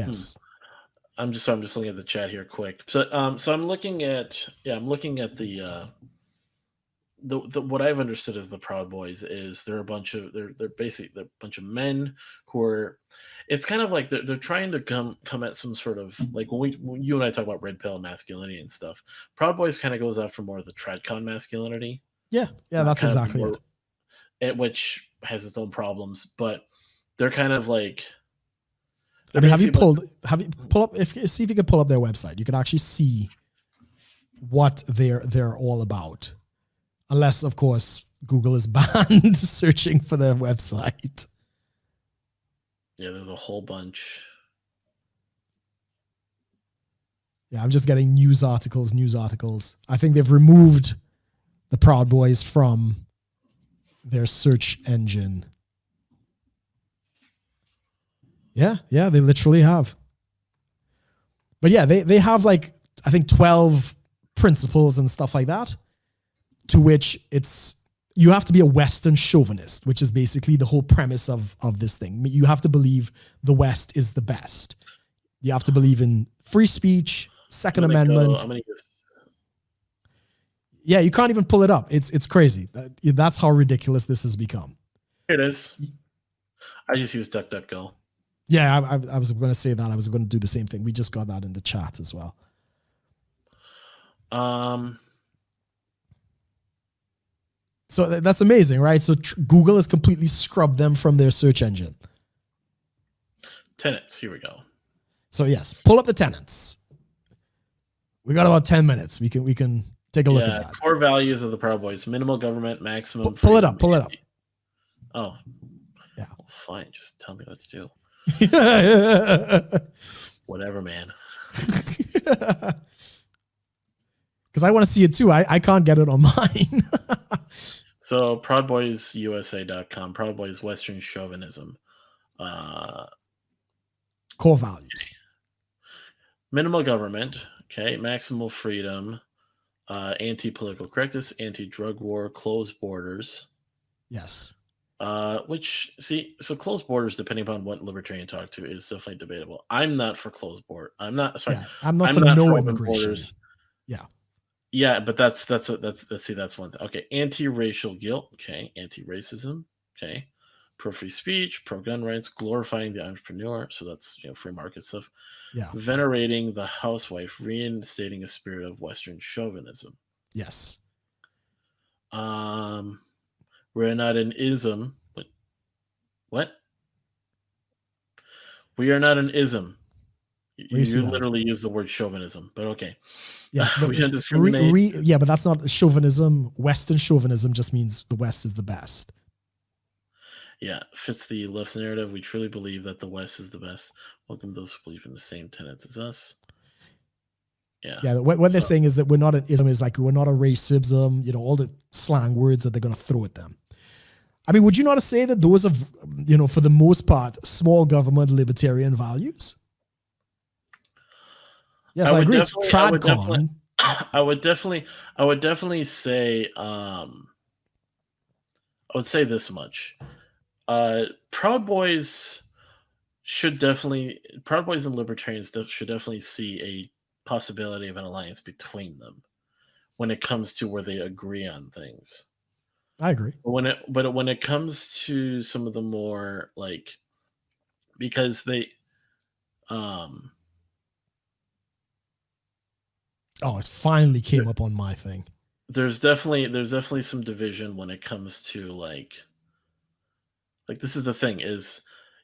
Hmm. Yes. I'm just looking at the chat here quick. So I'm looking at the what I've understood as the Proud Boys is they're a bunch of they're basically they're a bunch of men who are. It's kind of like they're trying to come at some sort of like when you and I talk about red pill masculinity and stuff. Proud Boys kind of goes after more of the tradcon masculinity, Yeah. Yeah. That's kind of the exactly more it. which has its own problems, but they're kind of like I they're mean, basically like have you pull up, if see if you could pull up their website, you can actually see what they're all about. Unless, of course, Google is banned searching for their website. yeah. There's a whole bunch. Yeah, I'm just getting news articles. I think they've removed the Proud Boys from their search engine. Yeah, they literally have. But yeah, they have like, I think 12 principles and stuff like that, to which it's, you have to be a Western chauvinist, which is basically the whole premise of this thing. You have to believe the West is the best. You have to believe in free speech, Second Amendment. I'm gonna go. Yeah, you can't even pull it up. It's crazy. That's how ridiculous this has become. Here it is. I just use DuckDuckGo. Yeah, I was going to say that. I was going to do the same thing. We just got that in the chat as well. So that's amazing, right? So Google has completely scrubbed them from their search engine. Tenets. Here we go. So yes, pull up the tenets. We got about 10 minutes. We can take a look at that. Core values of the Proud Boys: minimal government, maximum. Pull it up. Oh, yeah. Well, fine. Just tell me what to do. Whatever, man. Because I want to see it too. I can't get it on mine. So ProudBoysUSA.com. Proud Boys Western chauvinism. Core values. Minimal government. Okay. Maximal freedom. Anti-political correctness. Anti-drug war. Closed borders. Yes. So closed borders, depending upon what libertarian talk to, is definitely debatable. I'm not for closed border. I'm not for no open immigration. borders. Yeah. Yeah, but that's one thing. Okay, anti-racial guilt. Okay, anti-racism. Okay, pro-free speech, pro-gun rights, glorifying the entrepreneur. So that's free market stuff. Yeah. Venerating the housewife, reinstating a spirit of Western chauvinism. Yes. We're not an ism. What? We are not an ism. You literally use the word chauvinism, but okay. Yeah, we don't discriminate. Yeah, but that's not chauvinism. Western chauvinism just means the West is the best. Yeah, fits the left's narrative. We truly believe that the West is the best. Welcome those who believe in the same tenets as us. Yeah. Yeah, what they're saying is that we're not an ism, is like we're not a racism, all the slang words that they're going to throw at them. I mean, would you not say that those are, for the most part, small government libertarian values? Yes, I agree. It's tradcon. I would definitely say, I would say this much. Proud Boys and libertarians should definitely see a possibility of an alliance between them when it comes to where they agree on things. I agree. But when it comes to some of the more because they, oh, it finally came up on my thing. There's definitely some division when it comes to like this is the thing is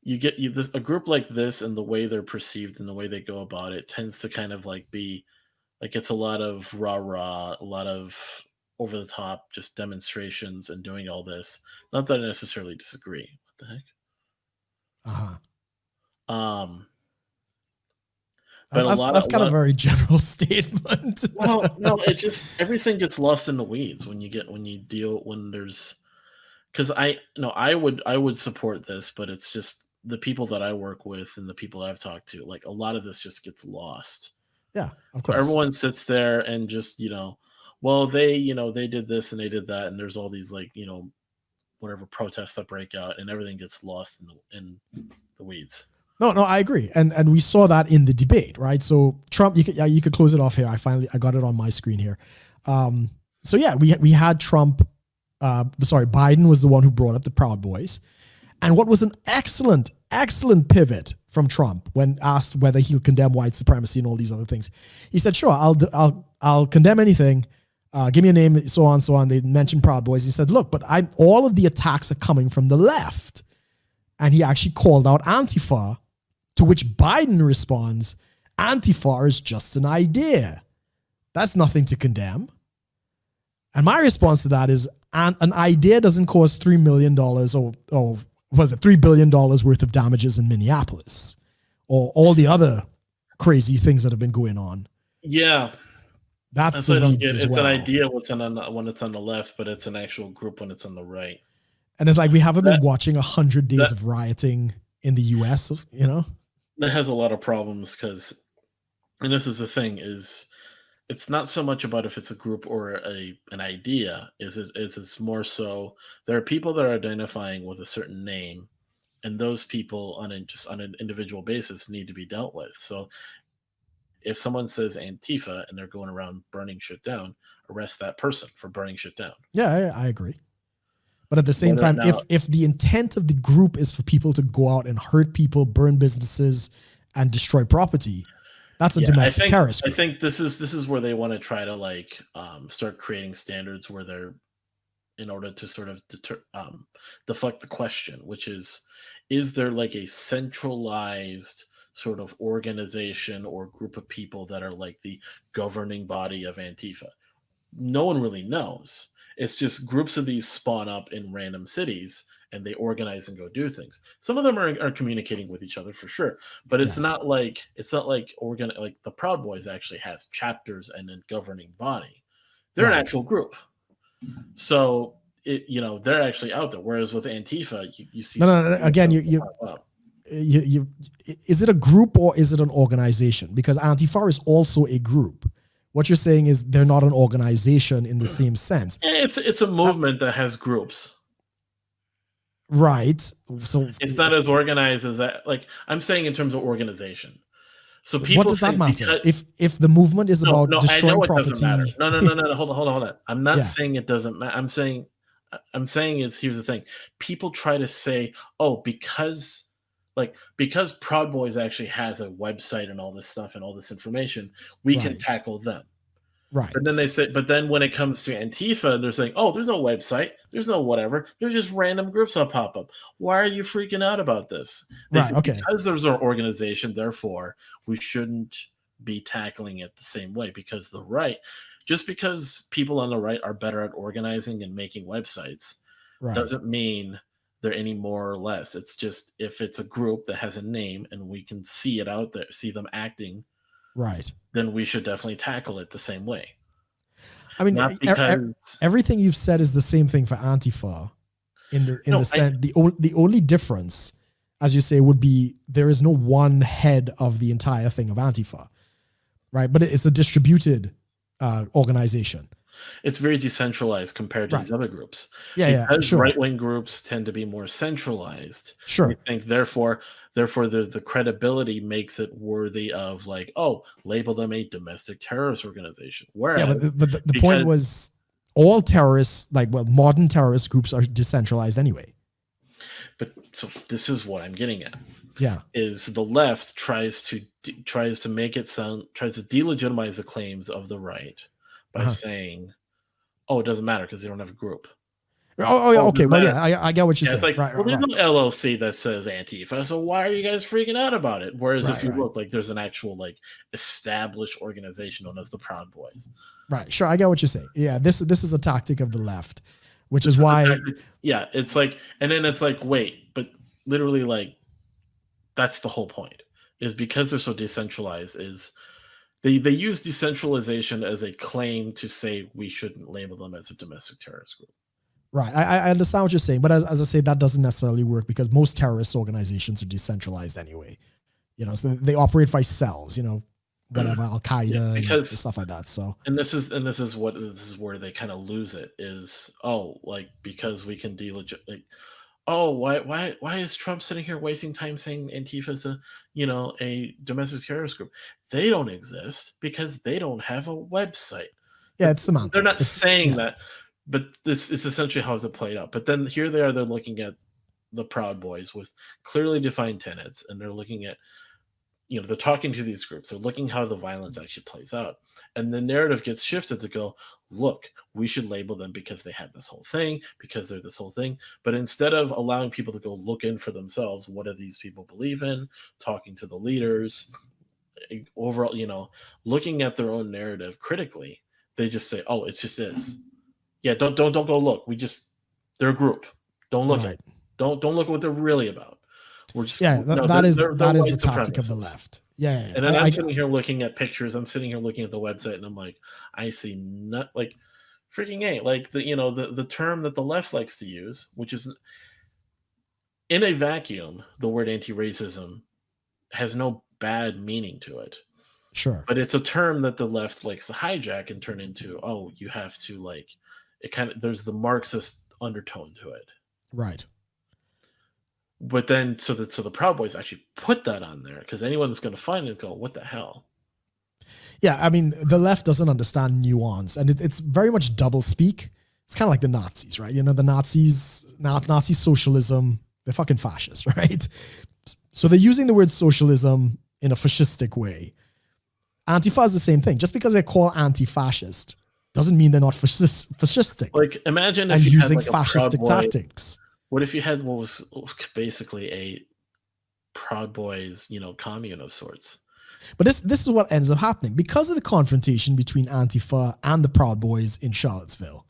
you get a group like this, and the way they're perceived and the way they go about it tends to kind of be it's a lot of rah-rah, a lot of over the top just demonstrations and doing all this. Not that I necessarily disagree. What the heck? But that's kind of a very general statement. Well, no, it just everything gets lost in the weeds when there's because I would support this, but it's just the people that I work with and the people that I've talked to, a lot of this just gets lost. Yeah, of course. So everyone sits there and just well, they did this and they did that, and there's all these whatever protests that break out, and everything gets lost in the weeds. No, no, I agree, and we saw that in the debate, right? So Trump, you could close it off here. I got it on my screen here. So yeah, we had Trump. Sorry, Biden was the one who brought up the Proud Boys, and what was an excellent pivot from Trump when asked whether he'll condemn white supremacy and all these other things. He said, "Sure, I'll condemn anything. Give me a name, so on, so on." They mentioned Proud Boys. He said, "Look, but all of the attacks are coming from the left," and he actually called out Antifa. To which Biden responds, "Antifa is just an idea. That's nothing to condemn." And my response to that is, an idea doesn't cause $3 million or was it $3 billion worth of damages in Minneapolis or all the other crazy things that have been going on. Yeah. That's what the I don't weeds get. as It's well. an idea when it's on the left, but it's an actual group when it's on the right. And it's like we haven't been That watching 100 days that of rioting in the US, you know? that has a lot of problems because, and this is the thing, is it's not so much about if it's a group or an idea. It's more so there are people that are identifying with a certain name, and those people just on an individual basis need to be dealt with. So if someone says Antifa and they're going around burning shit down, arrest that person for burning shit down. Yeah, I agree. But at the same Whether time, now, if the intent of the group is for people to go out and hurt people, burn businesses, and destroy property, that's a domestic terrorist I group. think this is where they want to try to like start creating standards where they're in order to sort of deflect the question, which is there like a centralized sort of organization or group of people that are like the governing body of Antifa? No one really knows. It's just groups of these spawn up in random cities and they organize and go do things. Some of them are communicating with each other for sure, but Yes. it's not like like the Proud Boys actually has chapters and a governing body. They're an Right. actual group. So they're actually out there. Whereas with Antifa, you see No. Again, is it a group or is it an organization? Because Antifa is also a group. What you're saying is they're not an organization in the same sense. It's a movement that has groups. Right. So it's not as organized as that. Like I'm saying in terms of organization. So people what does that matter? If the movement is about destroying property, doesn't matter. No. Hold on. I'm not saying it doesn't matter. I'm saying is here's the thing. People try to say, oh, because Proud Boys actually has a website and all this stuff and all this information, we can tackle them. Right. But then they say, but then when it comes to Antifa, they're saying, oh, there's no website, there's no whatever, there's just random groups that pop up. Why are you freaking out about this? They say, Okay. Because there's our organization, therefore we shouldn't be tackling it the same way. Because the right, just because people on the right are better at organizing and making websites, doesn't mean they're any more or less. It's just if it's a group that has a name and we can see it out there, see them acting. Right. Then we should definitely tackle it the same way. I mean, not because everything you've said is the same thing for Antifa. The sense, the only difference, as you say, would be there is no one head of the entire thing of Antifa, right? But it's a distributed organization. It's very decentralized compared to these other groups. Because right-wing groups tend to be more centralized. Sure. I think therefore the credibility makes it worthy of like, oh, label them a domestic terrorist organization. Whereas, but the point was all terrorists, modern terrorist groups are decentralized anyway. But so this is what I'm getting at. Yeah. Is the left tries to make it sound, tries to delegitimize the claims of the right by saying, oh, it doesn't matter because they don't have a group. Okay. Well, I get what you're saying. It's like, there's no LLC that says Antifa, so why are you guys freaking out about it? Whereas if you look, like, there's an actual, like, established organization known as the Proud Boys. Right. Sure. I get what you're saying. Yeah. This is a tactic of the left, which is why. Yeah. It's like, and then it's like, wait, but literally, like, that's the whole point, is because they're so decentralized, is they use decentralization as a claim to say we shouldn't label them as a domestic terrorist group. Right. I understand what you're saying, but as I say, that doesn't necessarily work because most terrorist organizations are decentralized anyway. So they operate by cells, whatever, Al Qaeda and stuff like that. So, and this is where they kind of lose it, is, oh, like, because we can oh, why is Trump sitting here wasting time saying Antifa is a domestic terrorist group? They don't exist because they don't have a website. Yeah, But it's they're semantics. not It's saying yeah, that, but this is essentially how it played out. But then here they are, they're looking at the Proud Boys with clearly defined tenets, and they're looking at, they're talking to these groups, they're looking how the violence actually plays out. And the narrative gets shifted to go, look, we should label them because they have this whole thing, because they're this whole thing. But instead of allowing people to go look in for themselves, what do these people believe in, talking to the leaders, overall, looking at their own narrative critically, they just say, oh, it's just is. Yeah, don't go look. They're a group. Don't look at. right. Don't look at what they're really about. We're just Yeah, no, that is they're that is white the tactic of the supremacists. left. Yeah, And yeah, then yeah. I'm sitting here looking at pictures. I'm sitting here looking at the website, and I'm like, I see not like freaking a like the term that the left likes to use, which is in a vacuum, the word anti-racism has no bad meaning to it, Sure. but it's a term that the left likes to hijack and turn into, oh, you have to like it kind of there's the Marxist undertone to it. Right. But then so the Proud Boys actually put that on there because anyone that's going to find it go, what the hell? Yeah, I mean, the left doesn't understand nuance, and it's very much double speak. It's kind of like the Nazis, right? The Nazis, Nazi socialism, they're fucking fascists, right? So they're using the word socialism in a fascistic way. Antifa is the same thing. Just because they're called anti-fascist doesn't mean they're not fascistic Like imagine and if you had using like a Proud fascistic Boy. tactics. What if you had what was basically a Proud Boys, commune of sorts? But this is what ends up happening because of the confrontation between Antifa and the Proud Boys in Charlottesville.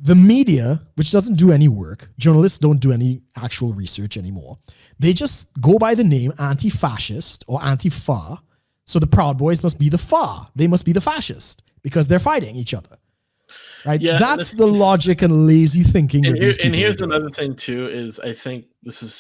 The media, which doesn't do any work, journalists don't do any actual research anymore. They just go by the name anti-fascist or anti-fa. So the Proud Boys must be the fa. They must be the fascist because they're fighting each other. Right? Yeah, That's the logic and lazy thinking that these people and are here's doing. another thing too is I think this is